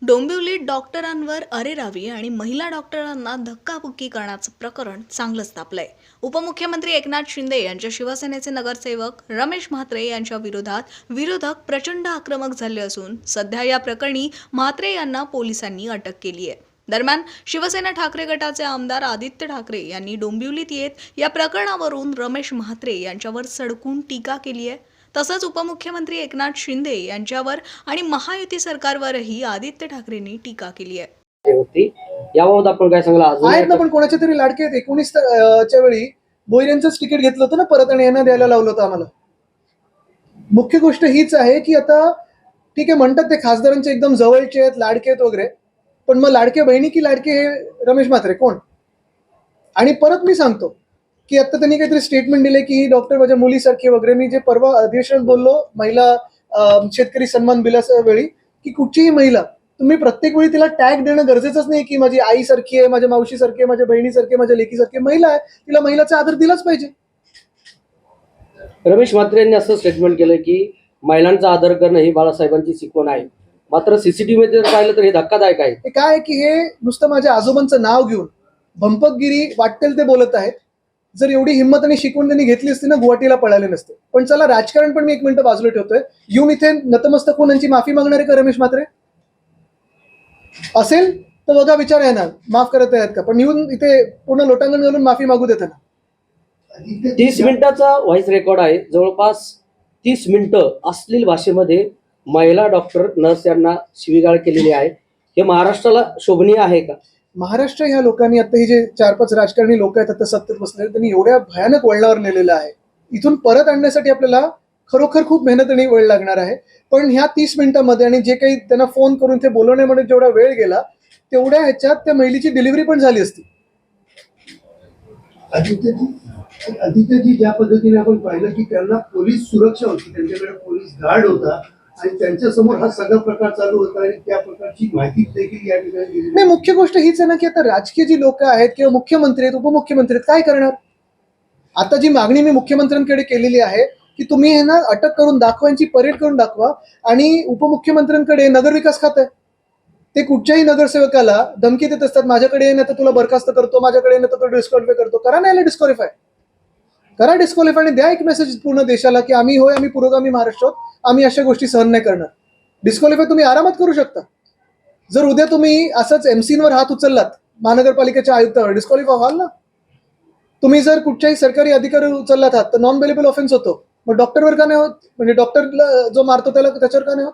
डोंबिवलीत डॉक्टरांवर अरेरावी आणि महिला डॉक्टरांना धक्काबुक्की करण्याचं प्रकरण चांगलंच तापलंय. उपमुख्यमंत्री एकनाथ शिंदे यांच्या शिवसेनेचे नगरसेवक रमेश म्हात्रे यांच्या विरोधात विरोधक प्रचंड आक्रमक झाले असून सध्या या प्रकरणी म्हात्रे यांना पोलिसांनी अटक केली आहे. दरम्यान शिवसेना ठाकरे गटाचे आमदार आदित्य ठाकरे यांनी डोंबिवलीत येत या प्रकरणावरून रमेश म्हात्रे यांच्यावर सडकून टीका केली आहे. तसंच उपमुख्यमंत्री एकनाथ शिंदे यांच्यावर आणि महायुती सरकारवरही आदित्य ठाकरेंनी टीका केली आहे. याबाबत आपण काय सांगला? आहेत ना, पण कोणाचे तरी लाडके 19 च्या वेळी भोईरेंचंच तिकीट घेतलं होतं ना परत, आणि यांना द्यायला लावलं होतं आम्हाला. मुख्य गोष्ट हीच आहे की आता ठीक आहे, म्हणतात ते खासदारांचे एकदम जवळचे आहेत, लाडके आहेत वगैरे, पण मग लाडके बहिणी की लाडके हे रमेश म्हात्रे कोण? आणि परत मी सांगतो की आता त्यांनी काहीतरी स्टेटमेंट दिले की ही डॉक्टर माझ्या मुलीसारखी वगैरे. मी जे परवा अधिवेशनात बोललो महिला शेतकरी सन्मान बिलाच्या वेळी, की कुठचीही महिला तुम्ही प्रत्येक वेळी तिला टॅग देणं गरजेचंच नाही की माझी आईसारखी आहे, माझ्या मावशीसारखी आहे, माझ्या बहिणीसारखी आहे, माझ्या लेकीसारखी महिला आहे, तिला महिलाचा आदर दिलाच पाहिजे. रमेश म्हात्रे यांनी असं स्टेटमेंट केलं की महिलांचा आदर करणं ही बाळासाहेबांची शिकवण आहे. मात्र सीसीटीव्ही मध्ये जर पाहिलं तर हे धक्कादायक आहे. हे काय की हे नुसतं माझ्या आजोबांचं नाव घेऊन भंपकगिरी वाटेल ते बोलत आहेत. जर एवढी हिंमत आणि शिकवण त्यांनी घेतली असती ना, गुवाहाटीला पळाले नसते. पण चला, राजकारण पण मी 1 मिनिटं बाजूला ठेवतोय. येऊन इथे नतमस्तक होऊन यांची माफी मागणार आहे का रमेश म्हात्रे? असेल तर बघा, विचार आहे ना, माफ करत आहेत का? पण येऊन इथे पूर्ण लोटांगण घालून माफी मागू देतात ना. 30 मिनिटाचा व्हॉइस रेकॉर्ड आहे. जवळपास 30 मिनिटं अश्लील भाषेमध्ये महिला डॉक्टर नर्स यांना शिवीगाळ केलेली आहे. हे महाराष्ट्राला शोभनीय आहे का? महाराष्ट्र ह्या लोकांनी, आता हे जे 4-5 राजकारणी लोक आहेत आता सत्तेत बसलेले, त्यांनी एवढ्या भयानक वळणावर नेलेलं आहे. इथून परत आणण्यासाठी आपल्याला खरोखर खूप मेहनत आणि वेळ लागणार आहे. पण ह्या 30 मिनिटांमध्ये आणि जे काही त्यांना फोन करून ते बोलवण्यामध्ये जेवढा वेळ गेला, तेवढ्या ह्याच्यात त्या महिलेची डिलिव्हरी पण झाली असती. आदित्यजी ज्या पद्धतीने आपण पाहिलं की त्यांना पोलीस सुरक्षा होती, त्यांच्याकडे पोलीस गार्ड होता आणि त्यांच्या समोर हा सगळा प्रकार चालू होता आणि त्या प्रकारची माहिती देखील या ठिकाणी दिली. नाही, मुख्य गोष्ट हीच आहे ना की आता राजकीय जी लोक आहेत किंवा मुख्यमंत्री आहेत, उपमुख्यमंत्री आहेत, काय करणार? आता जी मागणी मी मुख्यमंत्र्यांकडे केलेली आहे की तुम्ही हे ना अटक करून दाखवा, यांची परेड करून दाखवा. आणि उपमुख्यमंत्र्यांकडे नगरविकास खातं आहे. ते कुठच्याही नगरसेवकाला धमकी देत असतात, माझ्याकडे ये ना तर तुला बरखास्त करतो, माझ्याकडे ये ना तर तो डिस्क्वालिफाय करतो. करा ना, याला डिस्क्वालिफाय करा, डिस्क्वालिफाय, आणि द्या एक मेसेज पूर्ण देशाला की आम्ही पुरोगामी महाराष्ट्र आहोत, आम्ही अशा गोष्टी सहन नाही करणार. डिस्क्वालिफाय तुम्ही आरामात करू शकता. जर उद्या तुम्ही असंच एमसीवर हात उचललात, महानगरपालिकेच्या आयुक्तावर, डिस्क्वालिफाय व्हाल ना. तुम्ही जर कुठच्याही सरकारी अधिकारी उचललात हात तर नॉन बेलेबल ऑफेन्स होतो. मग डॉक्टरवर का नाही होत? म्हणजे डॉक्टरला जो मारतो त्याच्यावर का नाही होत?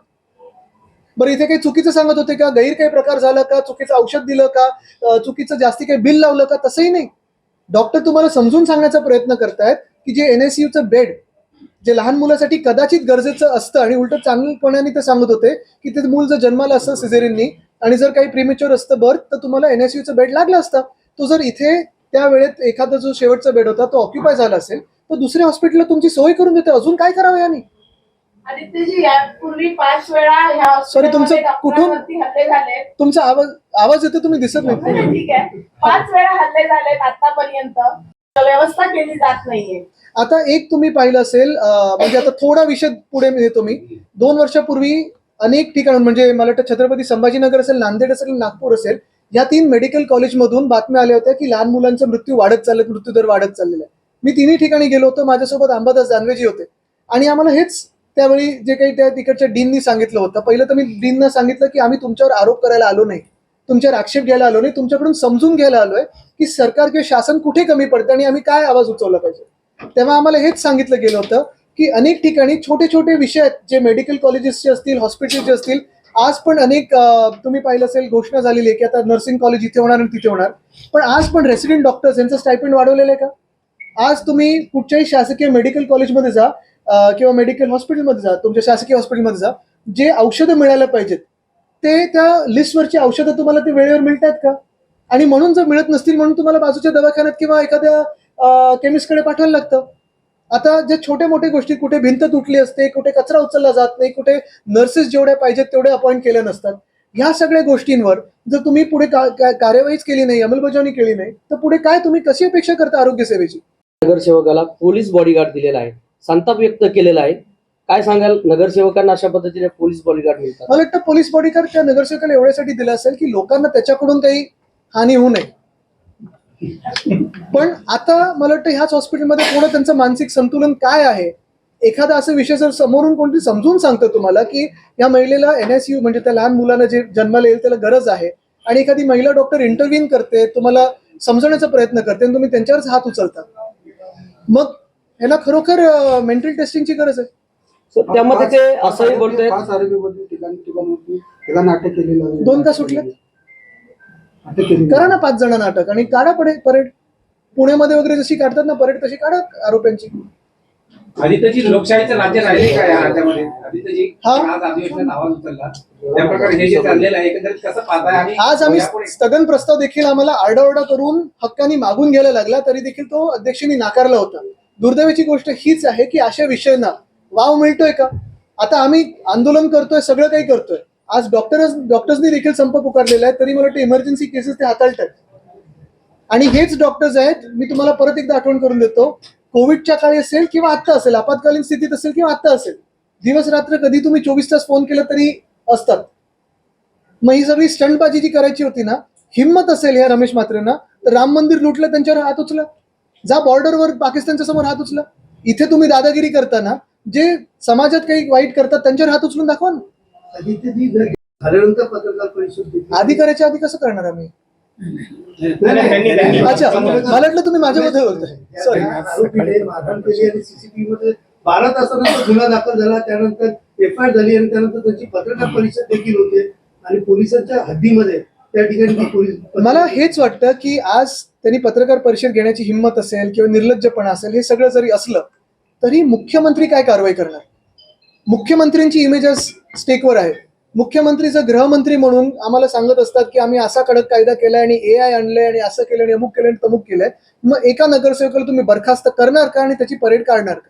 बरं, इथे काही चुकीचं सांगत होते का? गैर काही प्रकार झाला का? चुकीचं औषध दिलं का? चुकीचं जास्ती काही बिल लावलं का? तसंही नाही. डॉक्टर तुम्हाला समजून सांगण्याचा प्रयत्न करतायत की जे NICUचं बेड जे लहान मुलासाठी कदाचित गरजेचं असतं, आणि उलट चांगलपणाने ते सांगत होते की ते मूल जर जन्माला असतं सिझेरियननी आणि जर काही प्रीमेच्युअर असतं बर्थ, तर तुम्हाला NICUचं बेड लागला असता. तो जर इथे त्या वेळेत एखादा जो शेवटचा बेड होता तो ऑक्युपाय झाला असेल तर दुसऱ्या हॉस्पिटलला तुमची सोय करून देते. अजून काय करावं याने? आदित्यजी, यापूर्वी 5 वेळा ह्या सॉरी, तुमचं कुठून हल्ले झाले. तुमचा आवाज येतो, तुम्ही दिसत नाही. ठीक आहे, 5 वेळा हल्ले झालेत आतापर्यंत, व्यवस्था केली जात नाहीये. आता एक तुम्ही पाहिलं असेल, म्हणजे आता थोडा विषय पुढे येतो मी. 2 वर्षापूर्वी अनेक ठिकाणून, म्हणजे मला वाटतं छत्रपती संभाजीनगर असेल, नांदेड असेल, नागपूर असेल, या 3 मेडिकल कॉलेजमधून बातम्या आल्या होत्या की लहान मुलांचा मृत्यू मृत्यूदर वाढत चाललेला आहे. मी 3ही ठिकाणी गेलो होतो. माझ्यासोबत अंबादास दानवेजी होते आणि आम्हाला हेच त्यावेळी जे काही त्या तिकडच्या डीननी सांगितलं होतं. पहिलं तर मी डीनना सांगितलं की आम्ही तुमच्यावर आरोप करायला आलो नाही, तुमच्यावर आक्षेप घ्यायला आलो नाही, तुमच्याकडून समजून घ्यायला आलोय की सरकार किंवा शासन कुठे कमी पडतं आणि आम्ही काय आवाज उचवला पाहिजे. तेव्हा आम्हाला हेच सांगितलं गेलं होतं की अनेक ठिकाणी छोटे छोटे विषय आहेत, जे मेडिकल कॉलेजेसचे असतील, हॉस्पिटलचे असतील. आज पण अनेक तुम्ही पाहिलं असेल घोषणा झालेली आहे की आता नर्सिंग कॉलेज इथे होणार आणि तिथे होणार. पण आज पण रेसिडेंट डॉक्टर्स यांचं स्टायपेंड वाढवलेलं आहे का? आज तुम्ही कुठच्याही शासकीय मेडिकल कॉलेजमध्ये जा किंवा मेडिकल हॉस्पिटलमध्ये जा, तुमच्या शासकीय हॉस्पिटलमध्ये जा, जे औषधं मिळायला पाहिजेत ते त्या लिस्टवरची औषधं तुम्हाला ते वेळेवर मिळतात का? आणि म्हणून जर मिळत नसतील म्हणून तुम्हाला बाजूच्या दवाखान्यात किंवा एखाद्या केमिस्टकडे पाठवायला लागतं. आता जे छोटे मोठे गोष्टी, कुठे भिंत तुटली असते, कुठे कचरा उचलला जात नाही, कुठे नर्सेस जेवढ्या पाहिजेत तेवढे अपॉइंट केल्या नसतात, ह्या सगळ्या गोष्टींवर जर तुम्ही पुढे कार्यवाहीच केली नाही, अंमलबजावणी केली नाही, तर पुढे काय तुम्ही कशी अपेक्षा करता आरोग्य सेवेची? नगरसेवकाला पोलीस बॉडीगार्ड दिलेला आहे, संताप व्यक्त केलेला आहे. काय सांगाल नगरसेवकांना अशा पद्धतीने पोलीस बॉडीगार्ड मिळतात? मला वाटतं पोलीस बॉडीगार्ड त्या नगरसेवकाला एवढ्यासाठी दिला असेल की लोकांना त्याच्याकडून काही हानी होऊ नये. पण आता मला वाटतं ह्याच हॉस्पिटलमध्ये पूर्ण त्यांचं मानसिक संतुलन काय आहे, एखादा असा विषय जर समोरून कोणतरी समजून सांगतं तुम्हाला की या महिलेला NSU म्हणजे त्या लहान मुलांना जे जन्माला येईल त्याला गरज आहे, आणि एखादी महिला डॉक्टर इंटरव्हीन करते, तुम्हाला समजवण्याचा प्रयत्न करते आणि तुम्ही त्यांच्यावरच हात उचलता, मग ह्याला खरोखर मेंटल टेस्टिंगची गरज आहे. So, त्यामध्ये ते असंही बोलतोय 5 आरोपीमध्ये ठिकाणी त्याला अटक केलेलं आहे. 2 का सुटले? अटक केली करा ना 5 जणांना अटक आणि काढा परेड. पुण्यामध्ये वगैरे जशी काढतात ना परेड तशी काढा आरोप्यांची. आदित्यजी लोकशाहीचं राज्य राहिले का या राज्यामध्ये? आदित्यजी हा. आज अधिवेशनात आवाज उचलला त्या प्रकारे हे जे चाललेलं आहे एकंदरीत कसं पाहताय? आणि आज आम्ही यापुढे- स्थगन प्रस्ताव देखील आम्हाला आरडाओरडा करून हक्कानी मागून घ्यायला लागला, तरी देखील तो अध्यक्षांनी नाकारला होता. दुर्दैवाची गोष्ट हीच आहे की अशा विषयांना वाव मिळतोय का? आता आम्ही आंदोलन करतोय, सगळं काही करतोय. आज डॉक्टर्सनी देखील संप पुकारलेला आहे, तरी मला वाटतं इमर्जन्सी केसेस ते हाताळतात. आणि हेच डॉक्टर्स आहेत, मी तुम्हाला परत एकदा आठवण करून देतो, कोविडच्या काळी असेल किंवा आत्ता असेल, आपत्कालीन स्थितीत असेल किंवा आत्ता असेल, दिवस रात्र कधी तुम्ही 24 तास फोन केला तरी असतात. मग ही सगळी स्टंटबाजी जी करायची होती ना, हिंमत असेल ह्या रमेश म्हात्रेंना तर राम मंदिर लुटलं त्यांच्यावर हात उचला, जा बॉर्डरवर पाकिस्तानच्या समोर हात उचला. इथे तुम्ही दादागिरी करताना जे समाजात काही वाईट करतात त्यांच्यावर हात उचलून दाखवा ना. आदित्यजी जर झाल्यानंतर पत्रकार परिषद घेतली. आधी करायच्या आधी कसं करणार आम्ही? त्यांनी- अच्छा, मला वाटलं तुम्ही माझ्यामध्ये बोलताय. सॉरी. आरोपीने मारहाण केली आणि CCTV मध्ये 12 तासानंतर गुन्हा दाखल झाला, त्यानंतर FIR झाली आणि त्यानंतर त्यांची पत्रकार परिषद देखील होते आणि पोलिसांच्या हद्दीमध्ये त्या ठिकाणी ती पोलीस मला हेच वाटतं की आज त्यांनी पत्रकार परिषद घेण्याची हिंमत असेल किंवा निर्लज्जपणा असेल, हे सगळं जरी असलं तरी मुख्यमंत्री काय कारवाई करणार? मुख्यमंत्र्यांची इमेज आज स्टेकवर आहे. मुख्यमंत्री जर गृहमंत्री म्हणून आम्हाला सांगत असतात की आम्ही असा कडक कायदा केलाय आणि AI आणलंय आणि असं केलं आणि अमुक केलं आणि तमुक केलंय, मग एका नगरसेवकाला तुम्ही बरखास्त करणार का आणि त्याची परेड काढणार का?